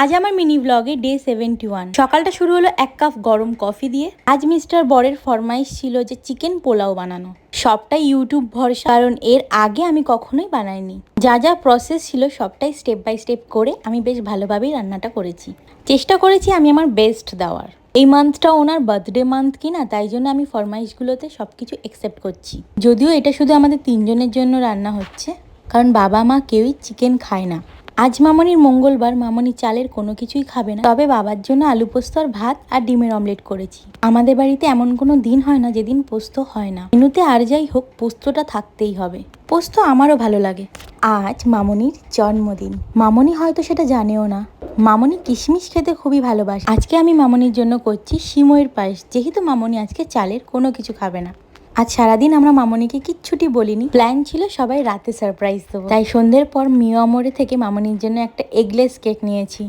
আজ আমার মিনি ব্লগে ডে 71। সকালটা শুরু হলো এক কাপ গরম কফি দিয়ে। আজ মিস্টার বরের ফরমাইশ ছিল যে চিকেন পোলাও বানানো। সবটাই ইউটিউব ভরসা, কারণ এর আগে আমি কখনোই বানাইনি। যা যা প্রসেস ছিল সবটাই স্টেপ বাই স্টেপ করে আমি বেশ ভালোভাবেই রান্নাটা করেছি। চেষ্টা করেছি আমি আমার বেস্ট দেওয়ার। এই মান্থটা ওনার বার্থডে মান্থ কিনা, তাই জন্য আমি ফরমাইশগুলোতে সবকিছু অ্যাকসেপ্ট করছি। যদিও এটা শুধু আমাদের তিনজনের জন্য রান্না হচ্ছে, কারণ বাবা মা কেউই চিকেন খায় না। আজ মামনির মঙ্গলবার, মামনি চালের কোনো কিছুই খাবে না, তবে বাবার জন্য আলু পোস্ত আর ভাত আর ডিমের অমলেট করেছি। আমাদের বাড়িতে এমন কোনো দিন হয় না যেদিন পোস্ত হয় না। মেনুতে আর যাই হোক পোস্তটা থাকতেই হবে। পোস্ত আমারও ভালো লাগে। আজ মামনির জন্মদিন। মামনি হয়তো সেটা জানেও না। মামনি কিশমিশ খেতে খুবই ভালোবাসে। আজকে আমি মামনির জন্য করছি সিমইয়ের পায়েস, যেহেতু মামনি আজকে চালের কোনো কিছু খাবে না। আজ সারাদিন আমরা মামনিকে কিচ্ছুটি বলিনি। প্ল্যান ছিল সবাই রাতে সারপ্রাইজ দেবো, তাই সন্ধ্যের পর মিও আমরে থেকে মামনির জন্য একটা এগলেস কেক নিয়েছি।